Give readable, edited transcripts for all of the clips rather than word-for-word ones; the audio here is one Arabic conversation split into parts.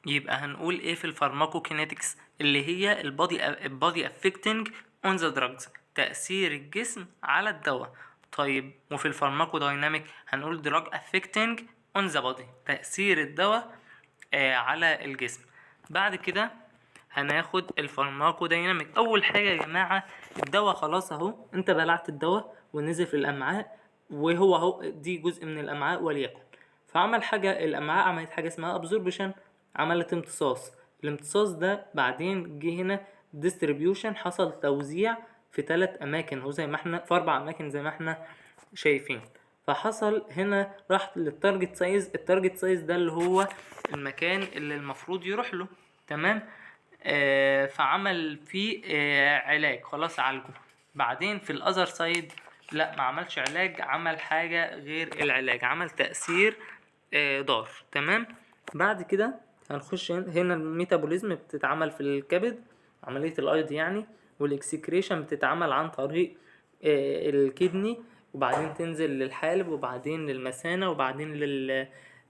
يبقى هنقول ايه في الفارماكوكينetics اللي هي البادي افكتنج اون ذا دراجز، تأثير الجسم على الدواء. طيب وفي الفارماكودايناميك هنقول دراج افكتنج اون ذا بادي، تأثير الدواء على الجسم. بعد كده هناخد الفارماكودايناميك. اول حاجه يا جماعه، الدواء خلاص اهو، انت بلعت الدواء ونزل في الامعاء، وهو اهو دي جزء من الامعاء وليكن، فعمل حاجه، الامعاء عملت حاجه اسمها ابزوربشن، عملت امتصاص. الامتصاص ده بعدين جه هنا ديستريبيوشن، حصل توزيع في 3 اماكن اهو، زي ما احنا في 4 اماكن زي ما احنا شايفين. فحصل هنا راح للتارجت سايز، التارجت سايز ده اللي هو المكان اللي المفروض يروح له، تمام. فعمل فيه علاج، خلاص عالجه. بعدين في الاذر سايد لا، ما عملش علاج، عمل حاجة غير العلاج، عمل تأثير ضار، تمام. بعد كده هنخش هنا الميتابوليزم بتتعمل في الكبد، عملية الايض يعني، والاكسكريشن بتتعمل عن طريق الكدني، وبعدين تنزل للحالب، وبعدين للمثانة، وبعدين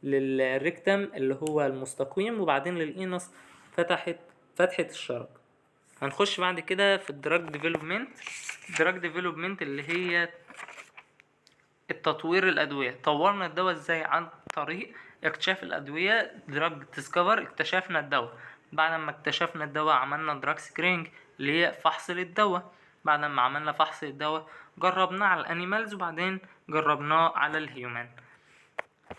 للريكتم اللي هو المستقيم، وبعدين للإنس فتحة الشرج. هنخش بعد كده في الدراج ديفلوبمنت. الدراج ديفلوبمنت اللي هي التطوير الأدوية. طورنا الدواء ازاي؟ عن طريق اكتشاف الأدوية، دراج ديسكفر، اكتشفنا الدواء. بعد ما اكتشفنا الدواء عملنا دراج سكرينج اللي هي فحص للدواء. بعد ما عملنا فحص للدواء جربناه على الانيمالز، وبعدين جربناه على الهيومن.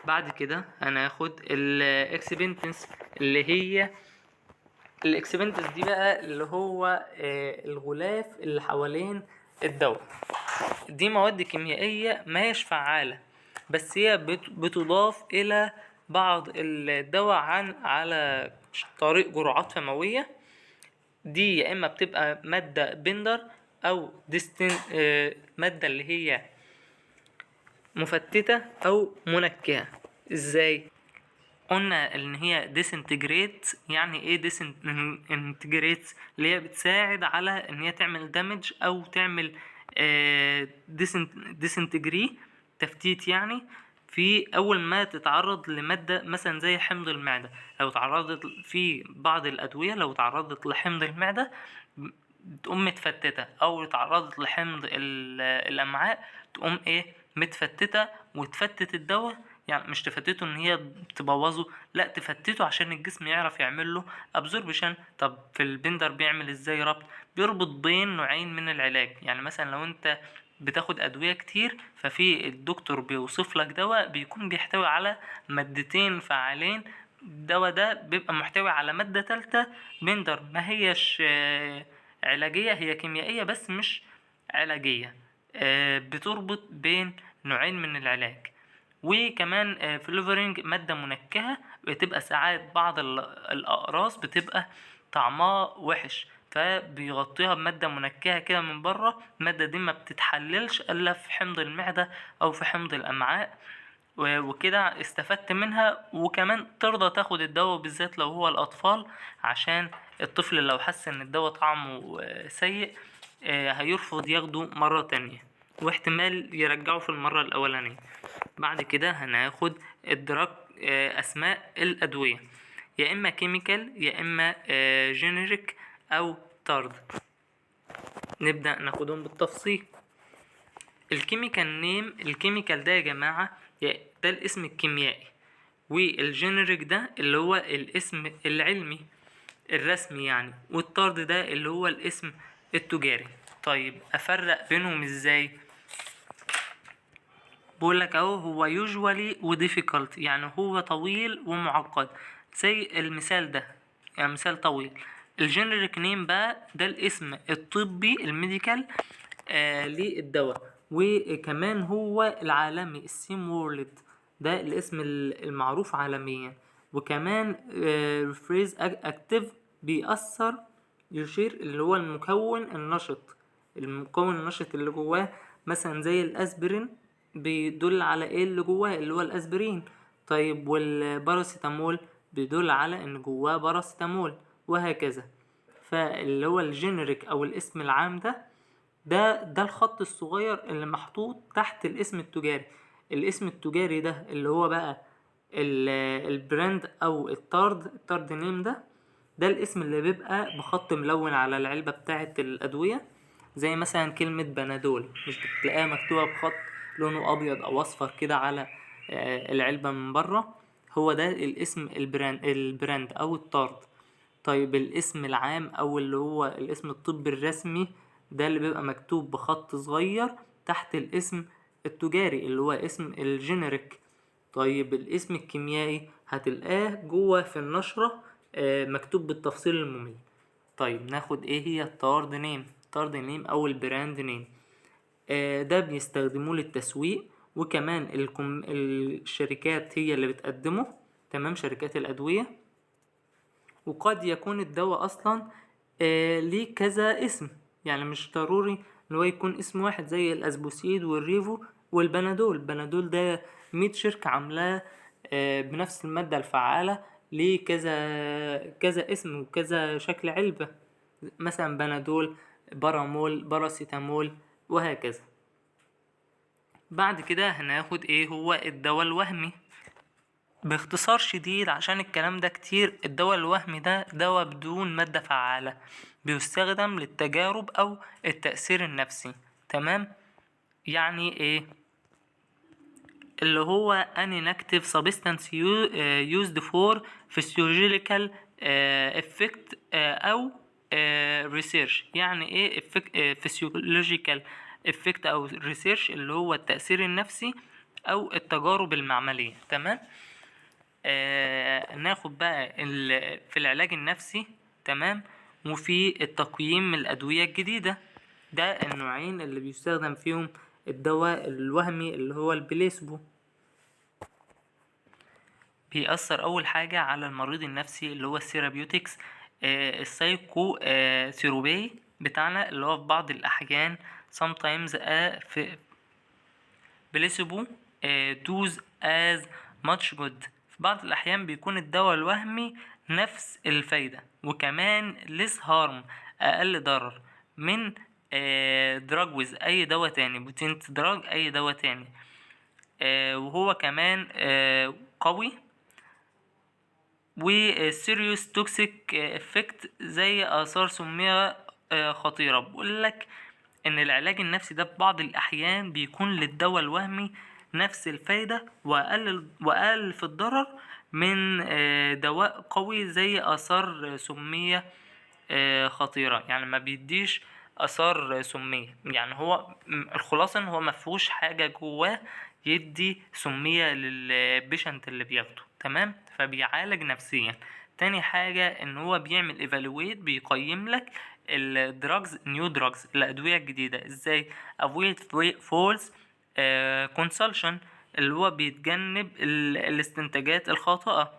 بعد كده هناخد الاكسبنتنس اللي هي الاكسبنتنس دي بقى اللي هو الغلاف اللي حوالين الدواء. دي مواد كيميائية ما هيش فعالة، بس هي بتضاف إلى بعض الدواء على طريق جرعات فموية. دي يا إما بتبقى مادة بندر أو مادة اللي هي مفتتة أو منكهة. إزاي؟ قلنا ان هي ديسنتجريت. يعني ايه ديسنتجريت؟ اللي هي بتساعد على ان هي تعمل دامج او تعمل ديسنتجري، تفتيت يعني. في اول ما تتعرض لمادة مثلا زي حمض المعدة، لو تعرضت في بعض الادوية، لو تعرضت لحمض المعدة تقوم متفتتة، او تعرضت لحمض الامعاء تقوم ايه متفتتة، وتفتت الدواء. يعني مش تفتته ان هي تبوظه، لا، تفتته عشان الجسم يعرف يعمل له ابزوربشن. طب في البندر بيعمل ازاي ربط؟ بيربط بين نوعين من العلاج. يعني مثلا لو انت بتاخد ادوية كتير، ففي الدكتور بيوصف لك دواء بيكون بيحتوي على مادتين فعالين، الدواء ده بيبقى محتوي على مادة تالتة بندر، ما هيش علاجية، هي كيميائية بس مش علاجية، بتربط بين نوعين من العلاج. وكمان فلوفرينج مادة منكهة، بتبقى ساعات بعض الأقراص بتبقى طعمها وحش، فبيغطيها بمادة منكهة كده من بره. المادة دي ما بتتحللش إلا في حمض المعدة أو في حمض الأمعاء، وكده استفدت منها. وكمان ترضى تاخد الدواء بالذات لو هو الأطفال، عشان الطفل لو حس ان الدواء طعمه سيء هيرفض ياخده مرة تانية، واحتمال يرجعه في المرة الأولانية. بعد كده هناخد الدراج أسماء الأدوية، يا إما كيميكال يا إما جينيريك أو طرد. نبدأ ناخدهم بالتفصيل. الكيميكال نيم، الكيميكال ده يا جماعة ده الاسم الكيميائي، والجينيريك ده اللي هو الاسم العلمي الرسمي يعني، والطرد ده اللي هو الاسم التجاري. طيب افرق بينهم ازاي؟ بقولك اهو، هو usually و difficult، يعني هو طويل ومعقد، زي المثال ده، يعني مثال طويل. الجينيريك نيم بقى ده الاسم الطبي الميديكال للدواء. وكمان هو العالمي السيم وورلد، ده الاسم المعروف عالميا. وكمان فريز اكتيف، بيأثر، يشير اللي هو المكون النشط، المكون النشط اللي جواه، مثلا زي الاسبرين بيدل على ايه اللي جواه اللي هو الاسبرين. طيب والباراسيتامول بيدل على ان جواه باراسيتامول، وهكذا. فاللي هو الجينيريك او الاسم العام ده الخط الصغير اللي محطوط تحت الاسم التجاري. الاسم التجاري ده اللي هو بقى البراند او التارد نيم ده الاسم اللي بيبقى بخط ملون على العلبة بتاعة الأدوية، زي مثلا كلمة بنادول مش بتلاقيها مكتوبة بخط لونه أبيض أو أصفر كده على العلبة من بره. هو ده الاسم البراند أو الطرد. طيب الاسم العام أو اللي هو الاسم الطبي الرسمي ده اللي بيبقى مكتوب بخط صغير تحت الاسم التجاري اللي هو اسم الجينيريك. طيب الاسم الكيميائي هتلقاه جوه في النشرة مكتوب بالتفصيل الممل. طيب ناخد ايه هي التارد نيم او البراند نيم. ده بيستخدموه للتسويق، وكمان الشركات هي اللي بتقدمه، تمام، شركات الأدوية. وقد يكون الدواء أصلا ليه كذا اسم، يعني مش ضروري ان هو يكون اسم واحد زي الأسبوسيد والريفو والبنادول. البنادول ده 100 شركة عاملاه بنفس المادة الفعالة ليه كذا اسم وكذا شكل علبة، مثلا بنادول، بارامول، باراسيتامول، وهكذا. بعد كده هناخد ايه هو الدواء الوهمي. باختصار شديد عشان الكلام ده كتير، الدواء الوهمي ده دواء بدون مادة فعالة بيستخدم للتجارب او التأثير النفسي، تمام. يعني ايه؟ اللي هو inactive substance used for physiological effect او research. يعني ايه physiological effect او research؟ اللي هو التأثير النفسي او التجارب المعملية، تمام. ناخد بقى في العلاج النفسي، تمام، وفي التقييم الأدوية الجديدة. ده النوعين اللي بيستخدم فيهم الدواء الوهمي اللي هو البليسبو. بيأثر أول حاجة على المريض النفسي اللي هو الثيرابيوتكس. السايكو ثيروبي بتاعنا اللي هو في بعض الأحيان sometimes في بليسبو does as much good. في بعض الأحيان بيكون الدواء الوهمي نفس الفايدة وكمان less harm، أقل ضرر من drug with أي دواء تاني، potent drug أي دواء تاني. وهو كمان قوي وسيريوس توكسيك افكت زي آثار سمية خطيرة. بقولك ان العلاج النفسي ده في بعض الاحيان بيكون للدواء الوهمي نفس الفايدة واقل في الضرر من دواء قوي زي آثار سمية خطيرة. يعني ما بيديش آثار سمية، يعني هو الخلاصة ان هو مفهوش حاجة جواه يدي سمية للبيشنت اللي بياخده، تمام. فبيعالج نفسيا. تاني حاجة ان هو بيعمل ايفالويت، بيقيم لك نيو دراجز الأدوية الجديدة ازاي. avoid false consumption اللي هو بيتجنب الاستنتاجات الخاطئة.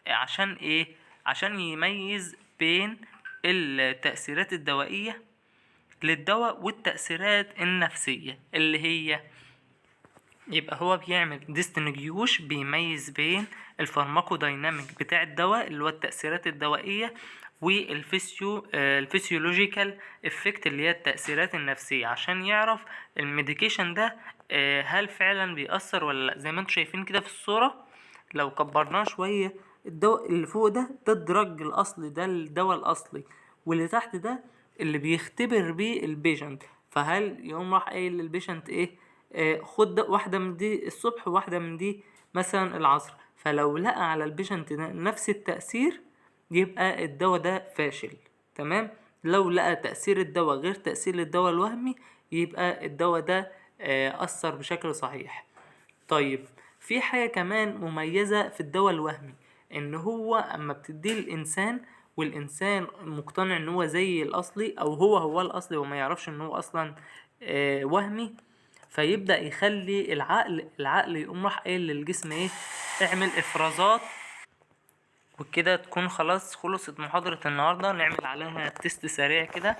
عشان ايه؟ عشان يميز بين التأثيرات الدوائية للدواء والتأثيرات النفسية اللي هي، يبقى هو بيعمل ديستنجيوش، بيميز بين الفارماكودايناميك بتاع الدواء اللي هو التأثيرات الدوائية الفسيولوجيكال افكت اللي هي التأثيرات النفسية، عشان يعرف الميديكيشن ده هل فعلا بيأثر ولا لا. زي ما انتم شايفين كده في الصورة، لو كبرناه شوية الدواء اللي فوق ده الدرج الأصلي، ده الدواء الأصلي، واللي تحت ده اللي بيختبر بيه البيشنت. فهل يقوم راح قايل للبيشنت ايه؟ خد واحدة من دي الصبح وواحدة من دي مثلا العصر. فلو لقى على البيشنت نفس التأثير يبقى الدواء ده فاشل، تمام. لو لقى تأثير الدواء غير تأثير الدواء الوهمي يبقى الدواء ده أثر بشكل صحيح. طيب في حاجة كمان مميزة في الدواء الوهمي، ان هو اما بتديه الانسان والانسان مقتنع ان هو زي الاصلي او هو الاصلي وما يعرفش ان هو اصلا وهمي، فيبدأ يخلي العقل يقوم راح قايل للجسم ايه؟ اعمل افرازات. وكده تكون خلاص خلصت محاضرة النهاردة. نعمل عليها تيست سريع كده.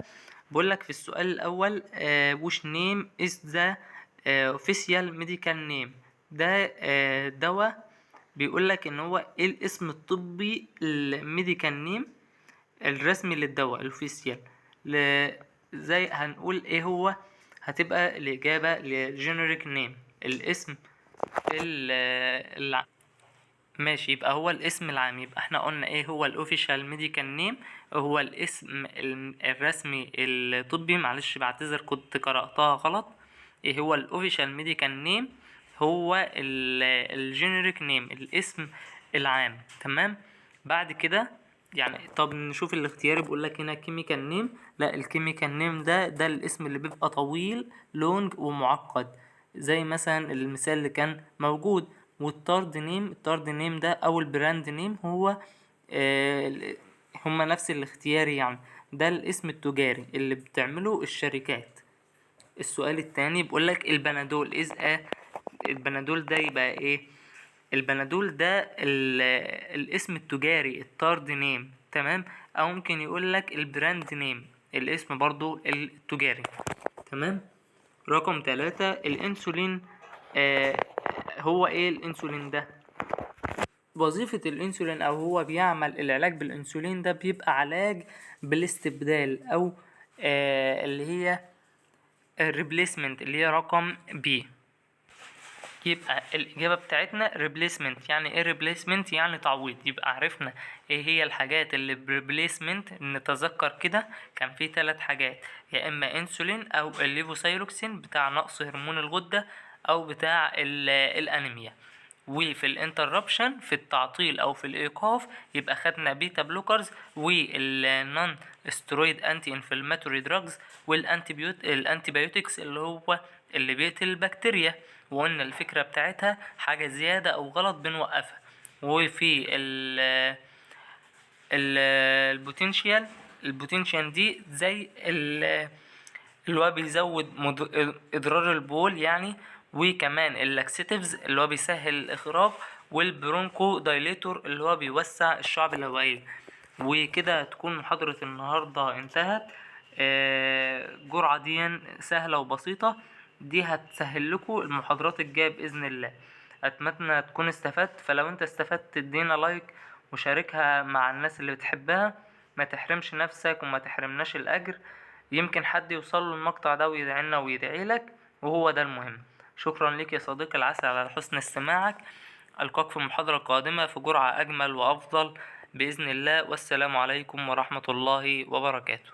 بقولك في السؤال الأول which name is the official medical name. ده دواء بيقولك ان هو ايه الاسم الطبي الميديكال نيم الرسمي للدواء الاوفيسيال. زي هنقول ايه هو؟ هتبقى الإجابة لجينيريك نيم، الاسم ماشي، يبقى هو الاسم العام. يبقى احنا قلنا ايه هو الاوفيشال ميديكال نيم؟ هو الاسم الرسمي الطبي. معلش بعتذر كنت قرأتها غلط. ايه هو الاوفيشال ميديكال نيم؟ هو الجينيريك نيم، الاسم العام. تمام. بعد كده يعني طب نشوف الاختياري. بيقول لك هنا كيميكال نيم. لا، الكيميكال نيم ده الاسم اللي بيبقى طويل لونج ومعقد، زي مثلا المثال اللي كان موجود. التارد نيم ده او البراند نيم هو هما نفس الاختياري يعني. ده الاسم التجاري اللي بتعمله الشركات. السؤال التاني بيقولك البنادول البنادول ده يبقى ايه؟ البنادول ده الاسم التجاري التارد نيم. تمام. او ممكن يقولك البراند نيم، الاسم برضو التجاري. تمام. رقم 3 الانسولين. آه هو ايه الانسولين ده؟ وظيفة الانسولين او هو بيعمل العلاج بالانسولين ده بيبقى علاج بالاستبدال او اللي هي الريبليسمنت، اللي هي رقم بي. يبقى الإجابة بتاعتنا replacement. يعني ايه replacement؟ يعني تعويض. يبقى عرفنا ايه هي الحاجات اللي replacement. نتذكر كده كان في 3 حاجات، يا اما انسولين او الليفوسايروكسين بتاع نقص هرمون الغدة او بتاع الانيميا. وفي الانتربشن في التعطيل او في الايقاف يبقى خدنا بيتا بلوكرز والنون سترويد انتي انفلاماتوري دراجز الانتيبيوتكس اللي هو اللي بيقتل البكتيريا. وقلنا الفكرة بتاعتها حاجة زيادة او غلط بنوقفها. وفي البوتنشال دي زي اللي هو بيزود اضرار البول يعني. وكمان اللاكسيتيفز اللي هو بيسهل الاخراج، والبرونكو دايليتور اللي هو بيوسع الشعب الهوائية. وكده تكون محاضرة النهاردة انتهت. جرعة دي سهلة وبسيطة، دي هتسهل لكم المحاضرات الجاية بإذن الله. أتمنى تكون استفدت. فلو انت استفدت ادينا لايك وشاركها مع الناس اللي بتحبها. ما تحرمش نفسك وما تحرمناش الأجر. يمكن حد يوصل له المقطع ده ويدعي لنا ويدعي لك، وهو ده المهم. شكرا لك يا صديقي العسل على حسن استماعك. ألقاك في محاضرة قادمة في جرعة أجمل وأفضل بإذن الله. والسلام عليكم ورحمة الله وبركاته.